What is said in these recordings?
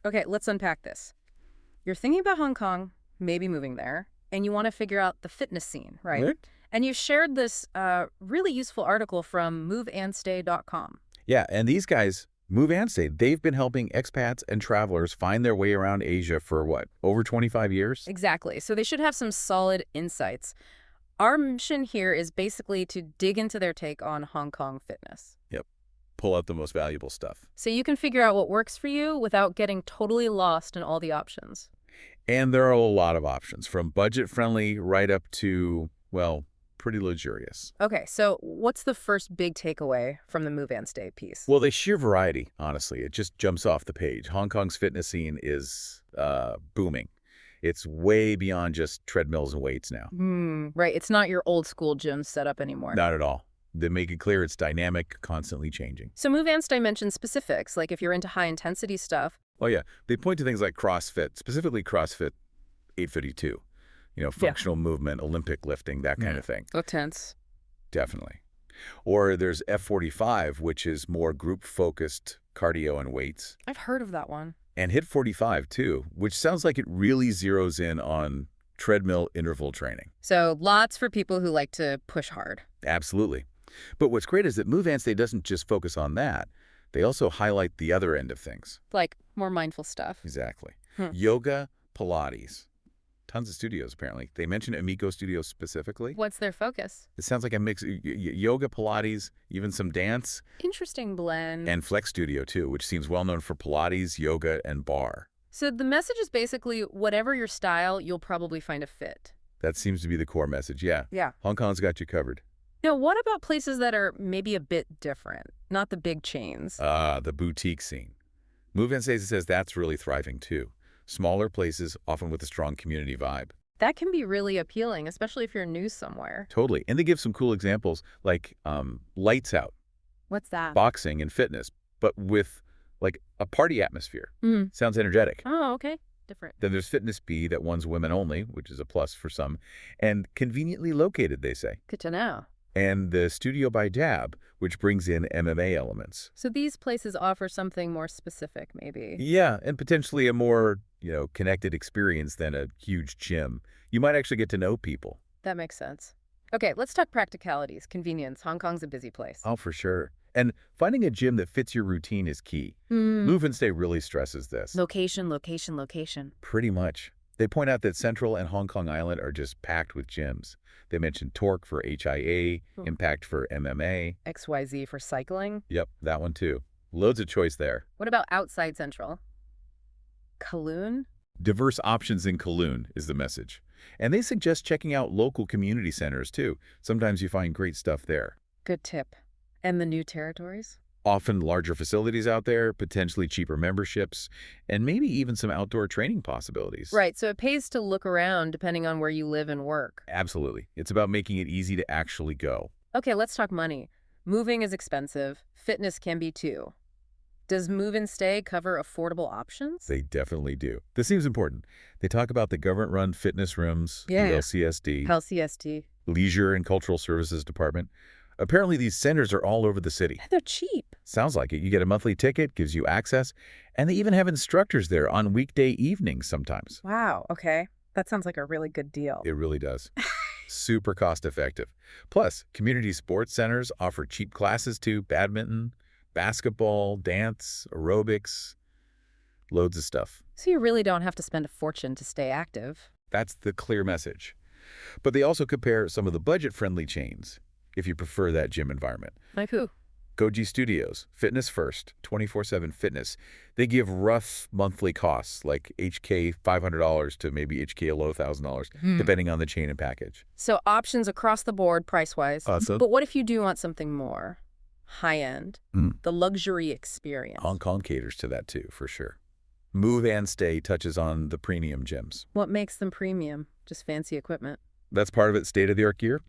Okay, let's unpack this. You're thinking about Hong Kong, maybe moving there, and you want to figure out the fitness scene, right? Right? And you shared this really useful article from moveandstay.com. Yeah, and these guys, Move and Stay, they've been helping expats and travelers find their way around Asia for what, over 25 years? Exactly. So they should have some solid insights. Our mission here is basically to dig into their take on Hong Kong fitness. Yep. Pull out the most valuable stuff. So you can figure out what works for you without getting totally lost in all the options. And there are a lot of options, from budget-friendly right up to, well, pretty luxurious. Okay, so what's the first big takeaway from the Move and Stay piece? Well, the sheer variety, honestly, it just jumps off the page. Hong Kong's fitness scene is booming. It's way beyond just treadmills and weights now. Right. It's not your old school gym setup anymore. Not at all. They make it clear it's dynamic, constantly changing. So Move and Stay mentions specifics, like if you're into high-intensity stuff. Oh, yeah. They point to things like CrossFit, specifically CrossFit 852. Functional movement, Olympic lifting, that kind of thing. Oh, tense. Definitely. Or there's F45, which is more group-focused cardio and weights. I've heard of that one. And HIIT 45, too, which sounds like it really zeroes in on treadmill interval training. So lots for people who like to push hard. Absolutely. But what's great is that Move and Stay doesn't just focus on that. They also highlight the other end of things. Like more mindful stuff. Exactly. Yoga, Pilates. Tons of studios, apparently. They mention Amico Studios specifically. What's their focus? It sounds like a mix of yoga, Pilates, even some dance. Interesting blend. And Flex Studio, too, which seems well known for Pilates, yoga, and bar. So the message is basically, whatever your style, you'll probably find a fit. That seems to be the core message, yeah. Yeah. Hong Kong's got you covered. Now, what about places that are maybe a bit different? Not the big chains. The boutique scene. Move and Stay says that's really thriving, too. Smaller places, often with a strong community vibe. That can be really appealing, especially if you're new somewhere. Totally. And they give some cool examples, like lights out, What's that? boxing, and fitness, but with, like, a party atmosphere. Mm. Sounds energetic. Oh, okay. Different. Then there's Fitness B that one's women only, which is a plus for some, and conveniently located, they say. Good to know. And the Studio by Dab, which brings in MMA elements. So these places offer something more specific, maybe. Yeah, and potentially a more, connected experience than a huge gym. You might actually get to know people. That makes sense. Okay, let's talk practicalities, convenience. Hong Kong's a busy place. Oh, for sure. And finding a gym that fits your routine is key. Move and Stay really stresses this. Location, location, location. Pretty much. They point out that Central and Hong Kong Island are just packed with gyms. They mention Torque for HIA, Impact for MMA. XYZ for cycling. Yep, that one too. Loads of choice there. What about outside Central? Kowloon? Diverse options in Kowloon is the message. And they suggest checking out local community centers too. Sometimes you find great stuff there. Good tip. And the new territories? Often larger facilities out there, potentially cheaper memberships, and maybe even some outdoor training possibilities. Right, so it pays to look around depending on where you live and work. Absolutely. It's about making it easy to actually go. Okay, let's talk money. Moving is expensive. Fitness can be too. Does Move and Stay cover affordable options? They definitely do. This seems important. They talk about the government-run fitness rooms, the LCSD, LCSD. Leisure and Cultural Services Department. Apparently, these centers are all over the city. They're cheap. Sounds like it. You get a monthly ticket, gives you access, and they even have instructors there on weekday evenings sometimes. Wow, okay. That sounds like a really good deal. It really does. Super cost-effective. Plus, community sports centers offer cheap classes too: badminton, basketball, dance, aerobics, loads of stuff. So you really don't have to spend a fortune to stay active. That's the clear message. But they also compare some of the budget-friendly chains, if you prefer that gym environment. Like who? Goji Studios, Fitness First, 24/7 Fitness. They give rough monthly costs, like HK $500 to maybe HK a low $1,000, depending on the chain and package. So options across the board price-wise. Awesome. But what if you do want something more high-end? The luxury experience. Hong Kong caters to that too, for sure. Move and Stay touches on the premium gyms. What makes them premium? Just fancy equipment. That's part of it, state-of-the-art gear,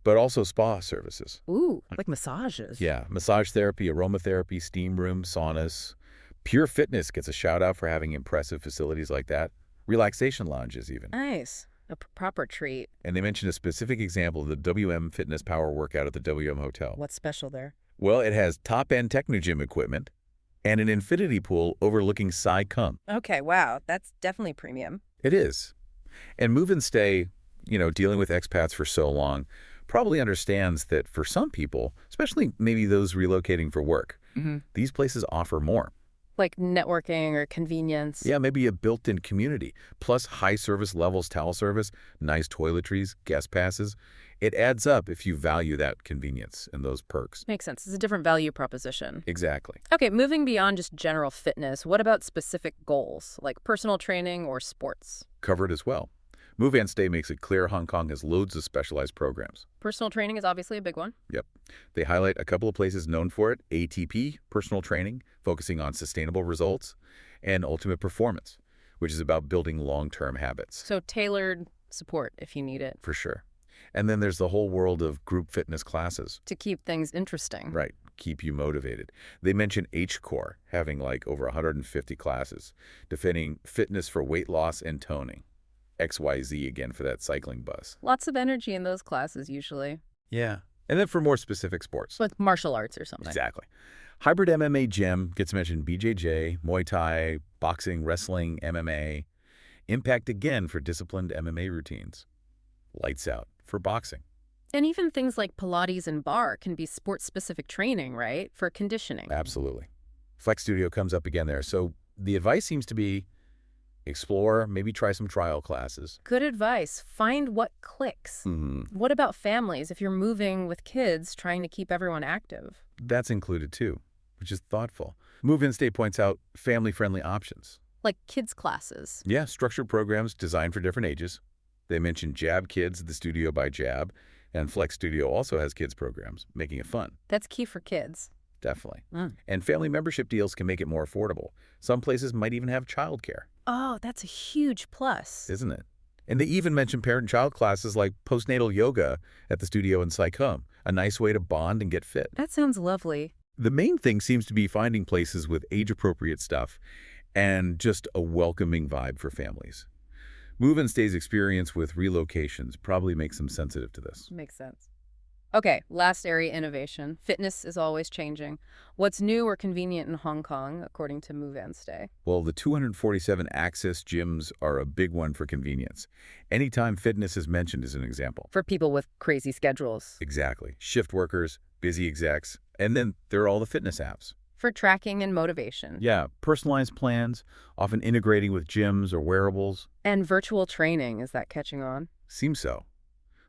but also spa services. Ooh, like massages. Yeah, massage therapy, aromatherapy, steam rooms, saunas. Pure Fitness gets a shout-out for having impressive facilities like that. Relaxation lounges, even. Nice. A proper treat. And they mentioned a specific example of the WM Fitness Power Workout at the WM Hotel. What's special there? Well, it has top-end Technogym equipment, and an infinity pool overlooking Sai Kung. Okay, wow, that's definitely premium. It is. And Move and Stay, dealing with expats for so long, probably understands that for some people, especially maybe those relocating for work, these places offer more. Like networking or convenience. Yeah, maybe a built-in community, plus high service levels, towel service, nice toiletries, guest passes. It adds up if you value that convenience and those perks. Makes sense. It's a different value proposition. Exactly. Okay, moving beyond just general fitness, what about specific goals, like personal training or sports? Covered as well. Move and Stay makes it clear Hong Kong has loads of specialized programs. Personal training is obviously a big one. Yep. They highlight a couple of places known for it: ATP, personal training, focusing on sustainable results, and Ultimate Performance, which is about building long-term habits. So tailored support if you need it. For sure. And then there's the whole world of group fitness classes. To keep things interesting. Right. Keep you motivated. They mention H-Core having like over 150 classes, defending fitness for weight loss and toning. XYZ again for that cycling bus. Lots of energy in those classes usually. Yeah. And then for more specific sports. Like martial arts or something. Exactly. Hybrid MMA gym gets mentioned: BJJ, Muay Thai, boxing, wrestling, MMA. Impact again for disciplined MMA routines. Lights Out for boxing. And even things like Pilates and bar can be sport-specific training, right? For conditioning. Absolutely. Flex Studio comes up again there. So the advice seems to be explore, maybe try some trial classes. Good advice. Find what clicks. What about families if you're moving with kids trying to keep everyone active? That's included too, which is thoughtful. Move In Stay points out family-friendly options. Like kids classes. Yeah, structured programs designed for different ages. They mention Jab Kids at the studio by Jab, and Flex Studio also has kids programs, making it fun. That's key for kids. Definitely. And family membership deals can make it more affordable. Some places might even have childcare. Oh, that's a huge plus. Isn't it? And they even mention parent-child classes like postnatal yoga at the studio in Sai Kung, a nice way to bond and get fit. That sounds lovely. The main thing seems to be finding places with age-appropriate stuff and just a welcoming vibe for families. Move and Stay's experience with relocations probably makes them sensitive to this. Makes sense. Okay, last area, innovation. Fitness is always changing. What's new or convenient in Hong Kong, according to Move and Stay? Well, the 247 access gyms are a big one for convenience. Anytime fitness is mentioned is an example. For people with crazy schedules. Exactly. Shift workers, busy execs, and then there are all the fitness apps. For tracking and motivation. Yeah, personalized plans, often integrating with gyms or wearables. And virtual training, is that catching on? Seems so.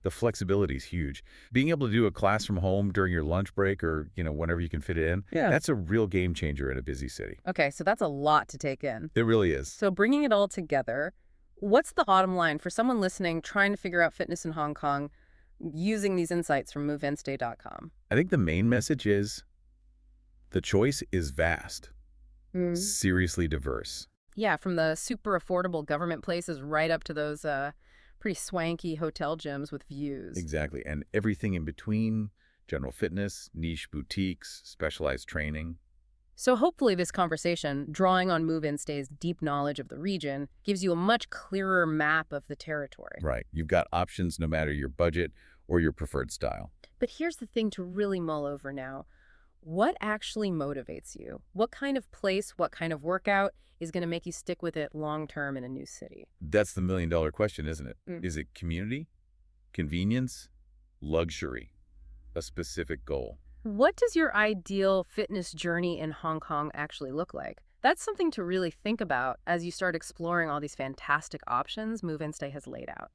The flexibility is huge. Being able to do a class from home during your lunch break or, whenever you can fit it in, that's a real game changer in a busy city. Okay, so that's a lot to take in. It really is. So bringing it all together, what's the bottom line for someone listening trying to figure out fitness in Hong Kong using these insights from moveandstay.com? I think the main message is the choice is vast, seriously diverse. Yeah, from the super affordable government places right up to those pretty swanky hotel gyms with views. Exactly. And everything in between: general fitness, niche boutiques, specialized training. So hopefully this conversation, drawing on Move and Stay's deep knowledge of the region, gives you a much clearer map of the territory. Right. You've got options no matter your budget or your preferred style. But here's the thing to really mull over now. What actually motivates you? What kind of place, what kind of workout is going to make you stick with it long-term in a new city? That's the million-dollar question, isn't it? Is it community, convenience, luxury, a specific goal? What does your ideal fitness journey in Hong Kong actually look like? That's something to really think about as you start exploring all these fantastic options Move and Stay has laid out.